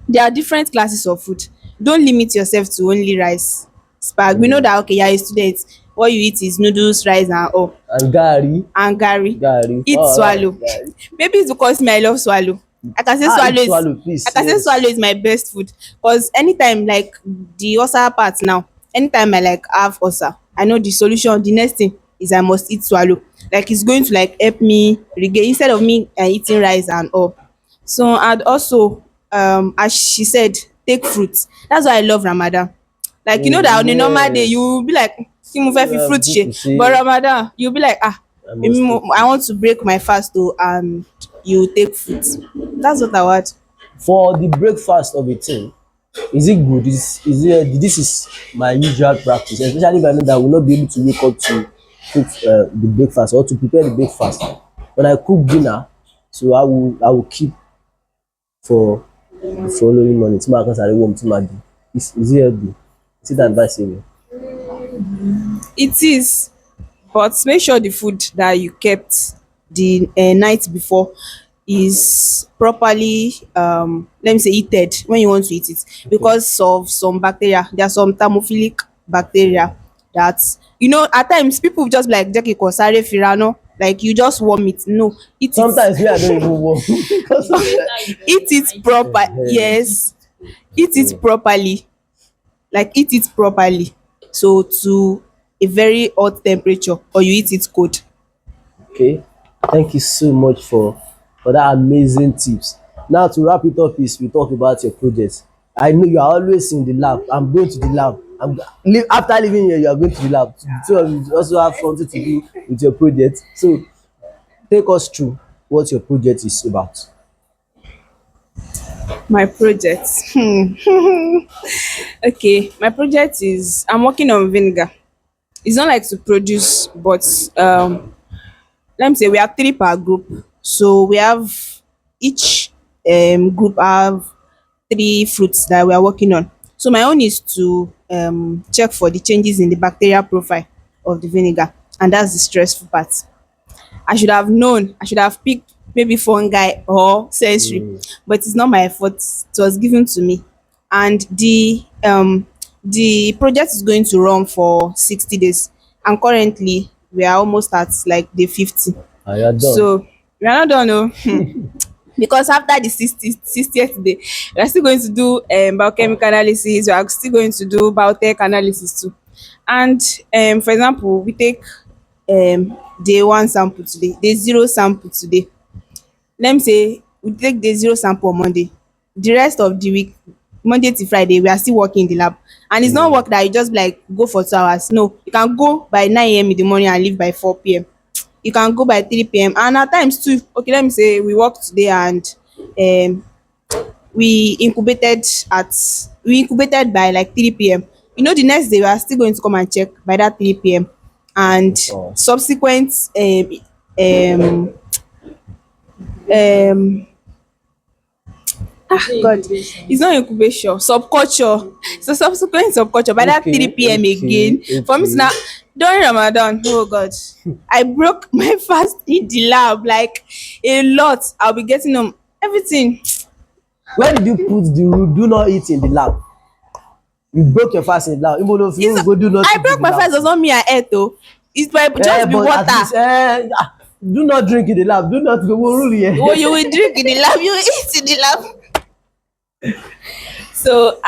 there are different classes of food. Don't limit yourself to only rice, spag. We know that okay, you're a student. What you eat is noodles, rice, and all, And Gary. and garri. Gary. Eat swallow. Gary. Maybe it's because me I love swallow. I can say Eat swallow, please. I can say Yes. swallow is my best food because anytime like the ulcer part now, anytime I like have ulcer, I know the solution. The next thing is I must eat swallow. Like it's going to like help me regain instead of me eating rice and all. So and also as she said, take fruits. That's why I love Ramadan. Like you know that on a normal day you Yes. will be like kí mo fẹ́ fi Yeah, fruit people ṣe, say- but Ramadan you be like I must take I want to break my fast though, and you take fruit. That's what I want. For the breakfast of a thing, is it good? Is it this is my usual practice, especially if I know that I will not be able to wake up to cook the breakfast or to prepare the breakfast. When I cook dinner, so I will keep for the following morning. Tí màá kàn sáré warm tí màá di. Is it healthy? Is it advisable? It is, but make sure the food that you kept the night before is properly let me say heated when you want to eat it, because of some bacteria. There are some thermophilic bacteria that at times people just be like jẹ́ kí n kàn sáré fira ná, like you just warm it. No, eat Sometimes me I don't even warm. Because eat it proper. Yes, eat it properly. Like eat it properly. So to a very hot temperature, or you eat it cold. okay, thank you so much for that amazing tips. Now to wrap it up is we talk about your project. I know you are always in the lab. I'm going to the lab. After leaving here, you are going to the lab. So you also have something to do with your project. So take us through what your project is about. My project. Okay, my project is I'm working on vinegar. It's not like to produce, but let me say we have 3 per group. So we have each group have 3 fruits that we are working on. So my own is to check for the changes in the bacterial profile of the vinegar, and that's the stressful part. I should have known. I should have picked maybe fungi or sensory, but it's not my fault. It was given to me, and the project is going to run for 60 days, and currently we are almost at like day 50. And you're done. So we are not done, oh. Because after the 60th day, we are still going to do biochemical analysis. We are still going to do biotech analysis too. And for example, we take day one sample today, day zero sample today. Let me say we take day zero sample on Monday. The rest of the week, Monday to Friday, we are still working in the lab. And it's not work that you just like go for 2 hours. No, you can go by 9 a.m. in the morning and leave by 4 p.m. You can go by 3 p.m. And at times too, okay, let me say we work today and um we incubated by like 3 p.m. You know, the next day we are still going to come and check by that 3 p.m. And Oh. subsequent um um God, it's not incubation, subculture. So subsequent subculture by that Okay, 3 p.m. okay, again. For me okay. now, during Ramadan, oh God, I broke my fast in the lab like a lot. I'll be getting everything. Where did you put the rule do not eat in the lab? You broke your fast in the lab. Ibo lo fi It's, go do not I eat in broke the my lab. fast does not mean I ate though. It's by just be But at water. least do not drink in the lab. Do not go rule here. Oh, you will drink in the lab, you will eat in the lab. So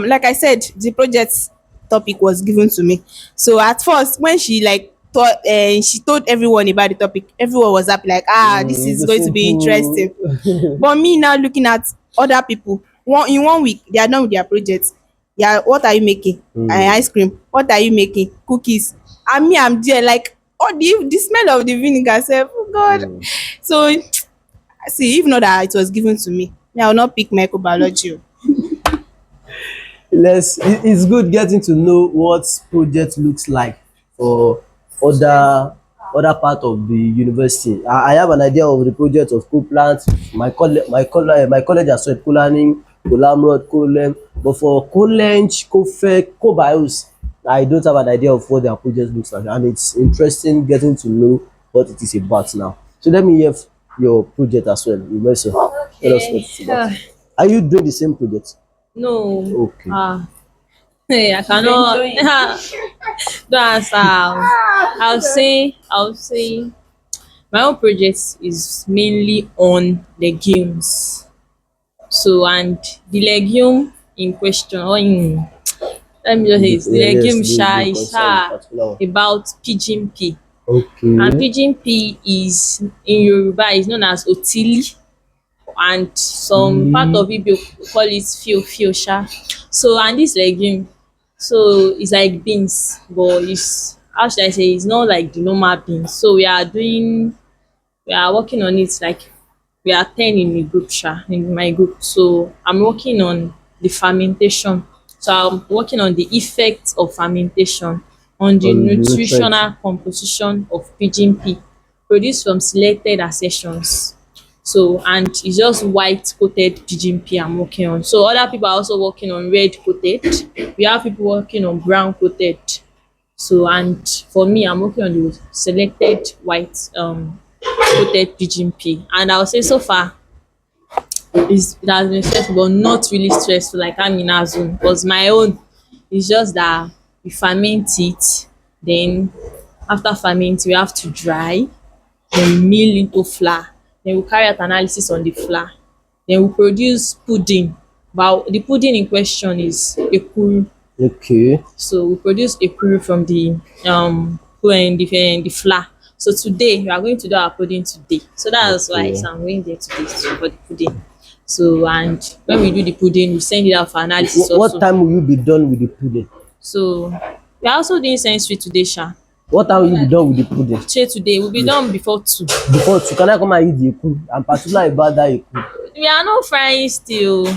like I said, the project topic was given to me. So at first when she like thought she told everyone about the topic, everyone was happy like, this is The going to be interesting. simple. But me now looking at other people, in 1 week they are done with their projects. Yeah, what are you making? Ice cream. What are you making? Cookies. And me, I'm there like, oh, the smell of the vinegar sef, oh God. So see, if not that it was given to me, I will not pick microbiology. It's good getting to know what project looks like for other part of the university. I have an idea of the project of co-plant. My college has said co-learning, co-lamrod, co-lem, but for co-leng, co-fec, co-bios, I don't have an idea of what their project looks like, and it's interesting getting to know what it is about now. So let me hear your project as well. You mentioned. Tell us what it's about. Are you doing the same project? No. Okay. Hey, I cannot. Don't answer. I'll say my own project is mainly on legumes. So, and the legume in question, or in, let me just say, it's the Yes, legume the is concern particular one. about pigeon pea. And Okay. pigeon pea is in Yoruba is known as otili, and some part of Igbo call it fio sha. So, and this legume, so it's like beans, but it's, how should I say, it's not like the normal beans. So we are working on it, like we are 10 in the group in my group. So I'm working on the fermentation. So I'm working on the effects of fermentation on the On the nutrient. nutritional composition of pigeon pea produced from selected accessions. So, and it's just white coated pigeon pea I'm working on. So other people are also working on red coated. We have people working on brown coated. So, and for me, I'm working on the selected white coated pigeon pea. And I'll say so far it has been stressful, but not really stressful like AMINAT's own. Because my own is just that we ferment it, then after fermenting we have to dry, then mill into flour, then we carry out analysis on the flour, then we produce pudding. But the pudding in question is ekuru. Okay. So we produce ekuru from the flour. So today we are going to do our pudding today. So that's why Okay. I'm going there today for the pudding. So, and when we do the pudding, we send it out for analysis What also. time will you be done with the pudding? So we are also doing sensory today, Sha. What time will you be done with the pudding? Today we'll be done before 2. Before can I come and eat the eku? I'm particular about that eku. We are not frying still.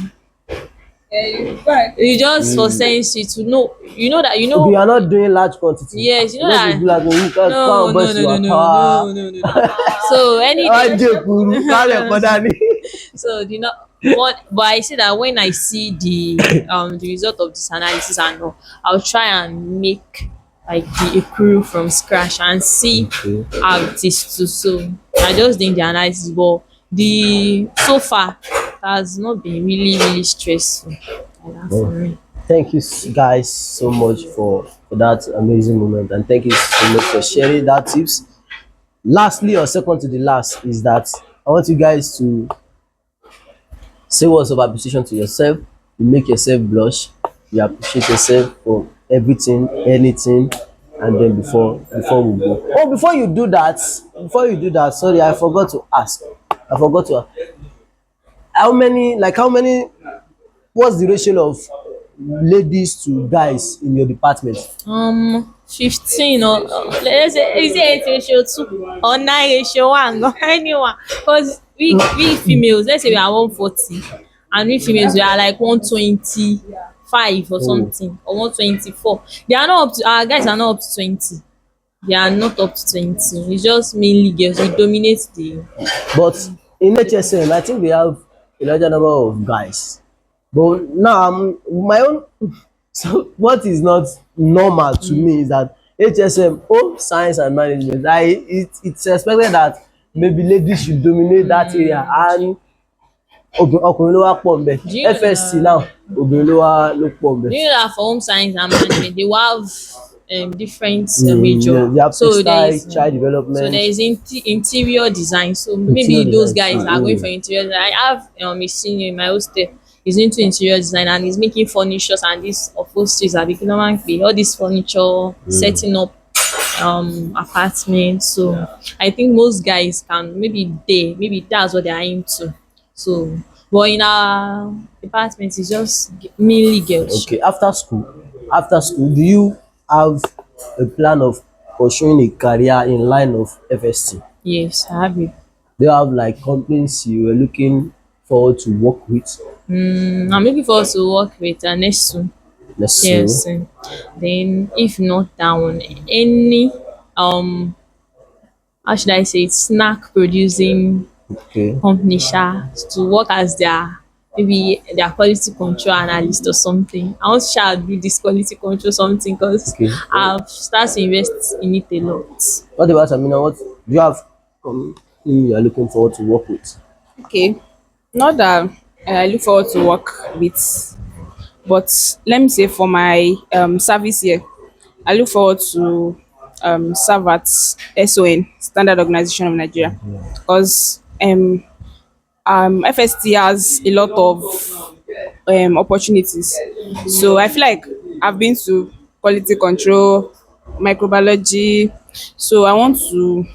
You just for sensory to know. You know that you know. Okay, you are not doing large quantity. Yes, you know Let's that. just do like you can No, come no, boys no, to no, our no, power. no. So I anything. do ekuru. Carry your dání. So you know what? But I say that when I see the result of this analysis and all, I'll try and make like the ekuru from scratch and see how it is too. So I just did the analysis, but the so far has not been really, really stressful like that for me. Thank you guys so much for that amazing moment, and thank you so much for sharing that tips. Lastly, or second to the last, is that I want you guys to say words of appreciation to yourself. You make yourself blush. You appreciate yourself for everything, anything, and then before we go. Oh, before you do that, sorry, I forgot to ask. I forgot to ask. How many what's the ratio of ladies to guys in your department? 15 or let's say is it 8 ratio 2 or 9 ratio 1 or anyone, because we females, let's say we are 140 and we females we are like 125 or something or 124. They are not up to, our guys are not up to 20. They are not up to 20. It's just mainly girls. We dominate the. But in HSM, I think we have a larger number of guys. But now, my own. So, what is not normal to me is that HSM, home science and management, it's expected that maybe ladies should dominate that area, and ọkùnrin ló wá pọ̀ ńbẹ̀. Do you know FSC now, obìnrin ló pọ̀ ńbẹ̀. Do you know that for home science and management they will have different major? Yeah, they have So there textile, is child development. so there is interior design. So maybe Interior those design guys too, are going for interior design. I have a senior in my hostel. He's into interior design and he's making furnitures and these upholsteries are becoming all this furniture, setting up apartments. So I think most guys can maybe that's what they are into. So but in our department it's just mainly girls. Okay, after school, do you have a plan of pursuing a career in line of FST? Yes, I have it. Do you have like companies you were looking forward to work with? I'm looking forward to work with next soon. Let's Yes. see. Then if not that one, any how should I say it, snack producing Okay. company to work as their quality control analyst or something. I want to do this quality control something because Okay. I've started to invest in it a lot. What about Amina? What do you have company you are looking forward to work with? Okay, not that I look forward to work with, but let me say for my service year, I look forward to serve at SON, Standard Organization of Nigeria, because FST has a lot of opportunities. So I feel like I've been to quality control, microbiology. So I want to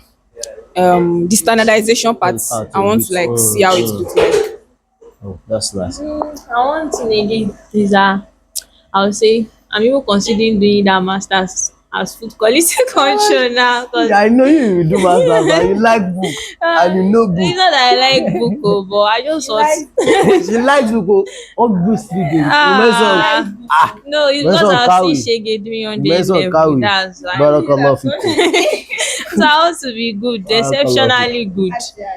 the standardization part. Part I of want it. to like see how it looks like. Oh, that's nice. I want to negate this. I would say I'm even considering doing that masters as food quality control now. Cause Yeah, I know you will do masters and you like book and you know book. it's not that I like book, but I just want. She likes book. Oh, all those 3 days. Ah, no, it's Mention because I Kawi. was seeing Shege doing on the Mention level. Kawi. That's why. Barakallah fikum. So I want to be good, exceptionally good.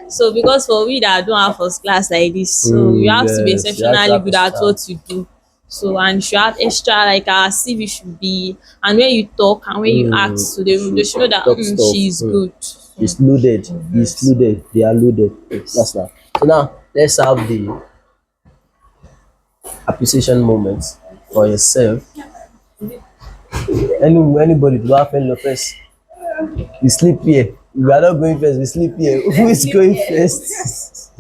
So because for we that don't have first class like this, so you have to be Yes, you have to exceptionally have good a at what you do. So and you should have extra like our CV should be, and when you talk and when you act, so they should know that Talk stuff. she's good. It's loaded. It's loaded. They are loaded. That's that. So now let's have the appreciation moments for yourself. Anybody do have any first? We sleep here. We are not going first. We sleep here. Who is going first? Is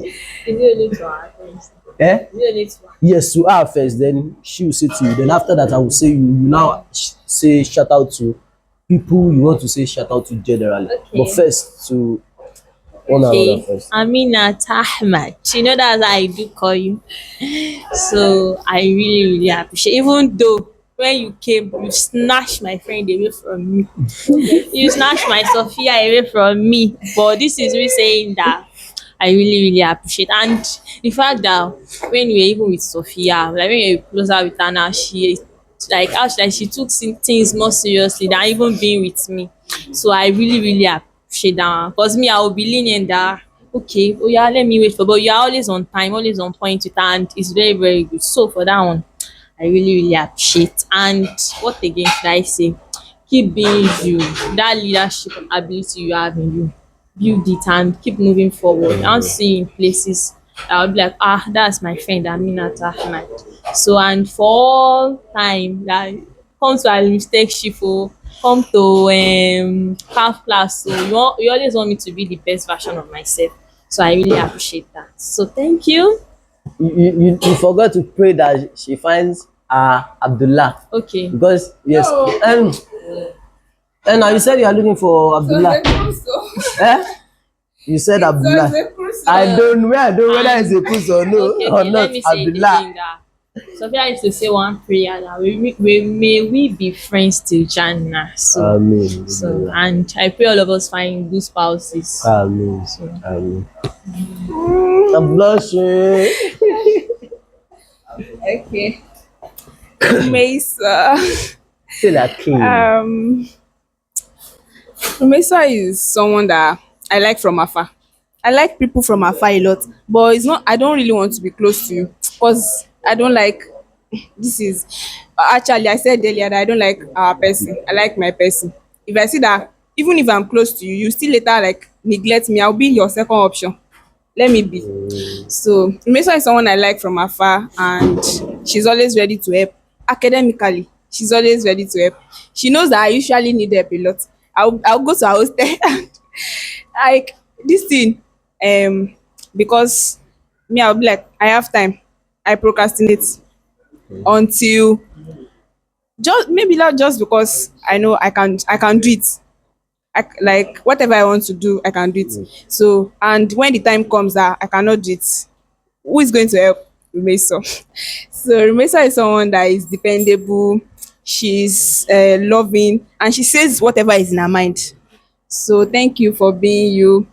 it only to our friends? Eh? Is it only to our Yes, to her first. Then she will say to you. Then after that, I will say you now say shout out to people you want to say shout out to generally. Okay. But first to one another Okay, first. AMINAT AHMAD. You know that's how I do call you. So I really, really appreciate. Even though when you came, you snatched my friend away from me. You snatched my Sophia away from me. But this is me saying that I really, really appreciate. And the fact that when we were even with Sophia, like when you were closer with Anna, she like actually she took things more seriously than even being with me. So I really, really appreciate that. Because me, I will be lenient that okay, oh yeah, let me wait for, but you're always on time, always on point with her, and it's very, very good. So for that one, I really, really appreciate. And what again should I say? Keep being you. That leadership ability you have in you. Build it and keep moving forward. I want to see you in places I'll be like, that's my friend AMINAT AHMAD. So and for all time, like come to a mistake shift come to half class. So you always want me to be the best version of myself. So I really appreciate that. So thank you. You forgot to pray that she finds Abdullah, Okay. because yes, and now you said you are looking for Abdullah. Eh? You said Abdullah. I don't know whether it's a Kus or no Okay, or okay, let not. me say it again Abdullah. that Sophia used to say one prayer that may we be friends till Jannah. Amen. So and I pray all of us find good spouses. Amen. So Amen. I'm blushing. Okay. Mesa. Say that king. Mesa is someone that I like from afar. I like people from afar a lot, but it's not. I don't really want to be close to you because I don't like. This is actually I said earlier that I don't like our person. I like my person. If I see that, even if I'm close to you, you still later like neglect me. I'll be your second option. Let me be. So Mesa is someone I like from afar, and she's always ready to help. Academically, she's always ready to help. She knows that I usually need help a lot. I'll go to her hostel and like this thing, because me I'll be like I have time. I procrastinate until just maybe not just because I know I can do it. Like whatever I want to do, I can do it. So and when the time comes that I cannot do it, who is going to help Rumesa? So Rumesa is someone that is dependable. She's loving, and she says whatever is in her mind. So thank you for being you.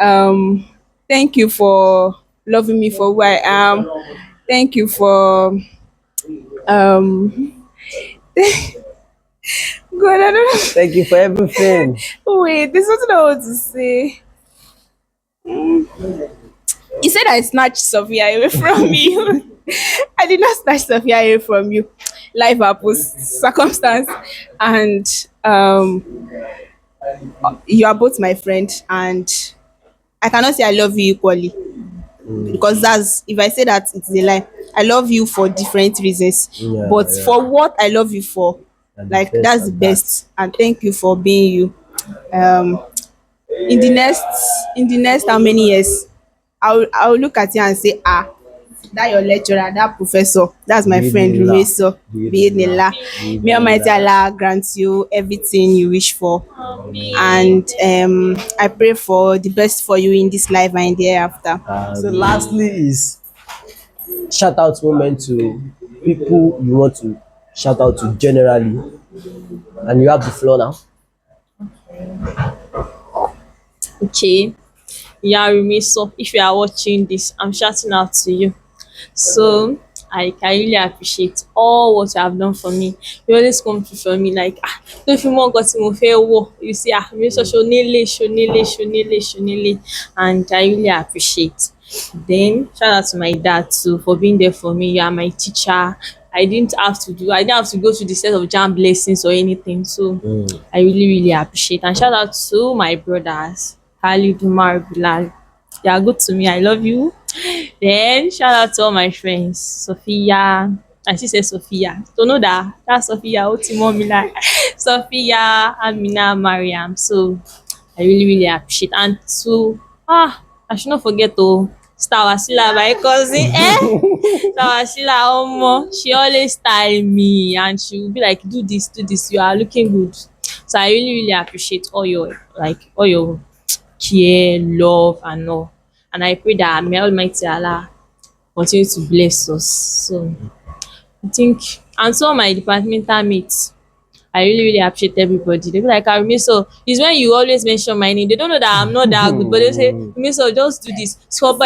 Um, Thank you for loving me for who I am. Thank you for um. God, I don't know. Thank you for everything. Wait, there's something I want to say. You said I snatched Sophia away from you. I did not snatch Sophia away from you. Life happens, circumstance, and you are both my friend, and I cannot say I love you equally because that's if I say that it's a lie. I love you for different reasons, Yeah, but yeah. for what I love you for, You're the like best that's the at best. And thank you for being you. Um, in the next how many years, I'll look at you and say that your lecturer, that professor, that's my friend Bismillah. Rumeso. Bismillah. Bismillah. May Almighty Allah grant you everything you wish for, and I pray for the best for you in this life and in the hereafter. So lastly is shout out moment to people you want to shout out to generally, and you have the floor now. Okay. Yeah, so if you are watching this, I'm shouting out to you. So I can really appreciate all what you have done for me. You always come through for me like don't you want got mo fẹ́ wọ̀. You see me so shonele, and I really appreciate. Then shout out to my dad too for being there for me. You are my teacher. I didn't have to go through the set of jam blessings or anything. So I really appreciate. And shout out to my brothers, Khalid, Umar, Bilal. They are good to me. I love you. Then shout out to all my friends, Sophia. I still say Sophia. To know that's Sophia. Otimomila, Sophia, Amina, Mariam. So I really appreciate. And to I should not forget to Star Wasila, my cousin. Star Wasila, she always style me and she will be like, do this, you are looking good. So I really appreciate all your care, love and all. And I pray that may Almighty Allah continue to bless us. So I think and so my departmental mates, I really appreciate everybody. They be like, so it's when you always mention my name. They don't know that I'm not that good, but they say, so just do this. So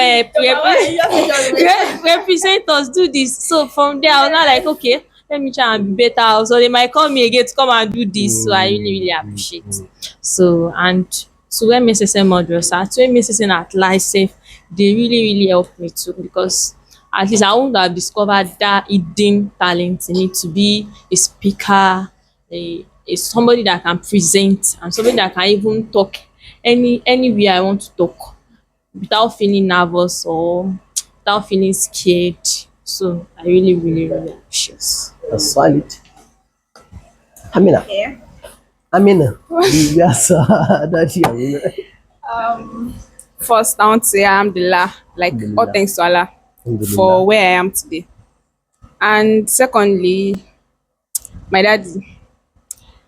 represent us, do this. So from there, I was not like, okay, let me try and be better. So they might call me again to come and do this. So I really appreciate. So and to MSSN Madrasa, to MSSN at life safe, they really helped me too because at least I would have discovered that hidden talent in me to be a speaker, a somebody that can present and somebody that can even talk anywhere I want to talk without feeling nervous or without feeling scared. So I really, really, really appreciate. That's solid. Amina, Yeah. Amina, yes, daddy, Amina. First, I want to say Alhamdulillah, like all Alhamdulillah. thanks to Allah Alhamdulillah. for where I am today. And secondly, my daddy.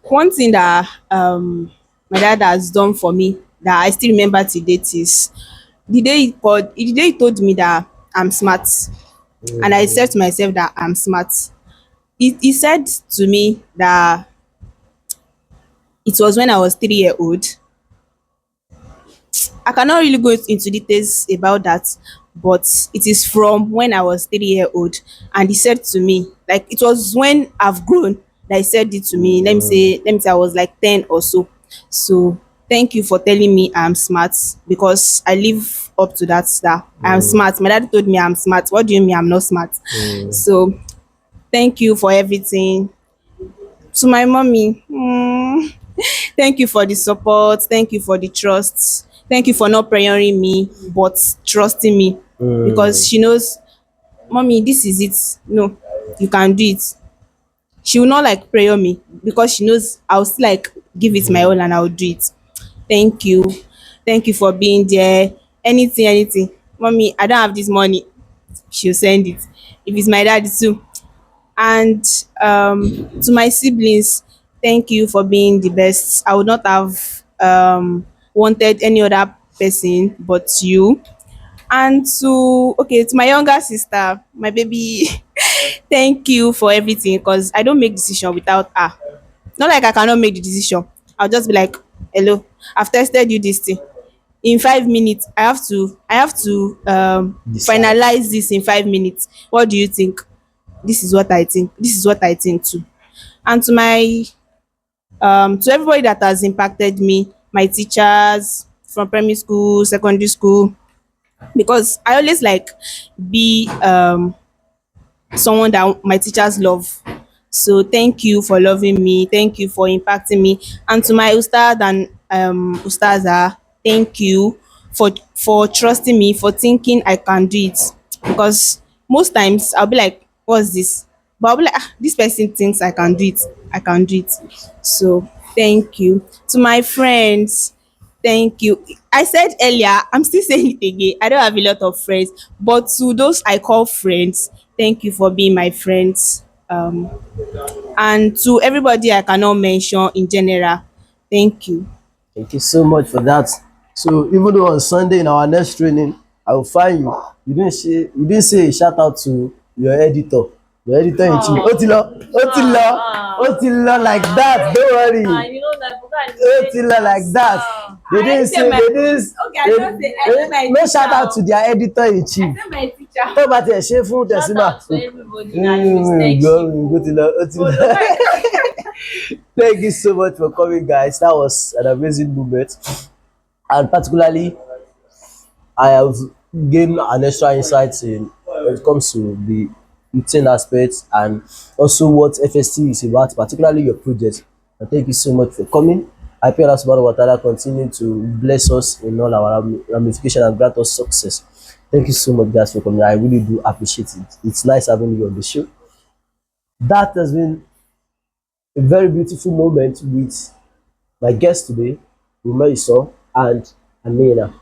One thing that my dad has done for me that I still remember to date is the day he told me that I'm smart, and I said to myself that I'm smart. He said to me that it was when I was 3 year old. I cannot really go into details about that, but it is from when I was 3 year old. And he said to me, like it was when I've grown that he said it to me. Let me say I was like 10 or so. So thank you for telling me I'm smart, because I live up to that I'm smart. My dad told me I'm smart. What do you mean I'm not smart? So thank you for everything. To my mommy, thank you for the support. Thank you for the trust. Thank you for not pressuring me, but trusting me, because she knows, mommy, this is it. No, you can do it. She will not like pressure me, because she knows I'll still like give it my all and I'll do it. Thank you. Thank you for being there. Anything. Mommy, I don't have this money. She'll send it. If it's my dad too. And to my siblings, thank you for being the best. I would not have wanted any other person but you. And to my younger sister, my baby, thank you for everything, because I don't make decision without her. Not like I cannot make the decision. I'll just be like, hello, I've tested you this thing. In 5 minutes, I have to Decide. finalize this in 5 minutes. What do you think? This is what I think. This is what I think too. And to everybody that has impacted me, my teachers from primary school, secondary school, because I always like be someone that my teachers love. So thank you for loving me. Thank you for impacting me. And to my ustad and ustaza, thank you for trusting me, for thinking I can do it. Because most times I'll be like, what's this? But I'll be like, this person thinks I can do it. I can do it. So thank you. To my friends, thank you. I said earlier, I'm still saying it again. I don't have a lot of friends, but to those I call friends, thank you for being my friends. And to everybody I cannot mention in general, thank you. Thank you so much for that. So even though on Sunday in our next training, I will find you. You didn't say a shout out to your editor. Your editor in chief. Otilo like that. Don't worry. You know that Otilo like that. They didn't say they didn't. Okay, I don't say- I don't like No shout out to their editor in chief. My teacher. Tó bá tiẹ̀ ṣe fún shout Tẹ̀símà. out to everybody that is next Otilo. Thank you so much for coming, guys. That was an amazing moment. And particularly, I have gained an extra insight in when it comes to the routine aspects and also what FST is about, particularly your project. And thank you so much for coming. I pray Allah subhanahu wa ta'ala continue to bless us in all our ramifications and grant us success. Thank you so much, guys, for coming. I really do appreciate it. It's nice having you on the show. That has been a very beautiful moment with my guest today, RUMAYSAH and AMINAT.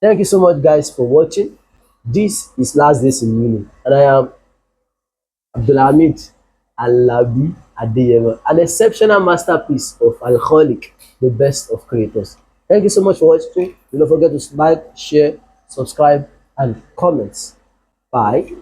Thank you so much, guys, for watching. This is Last Days in Uni, and I am ABDULHAKEEM Alabi Adeyemo, an exceptional masterpiece of alcoholic, the best of creators. Thank you so much for watching. Do not forget to like, share, subscribe, and comment. Bye.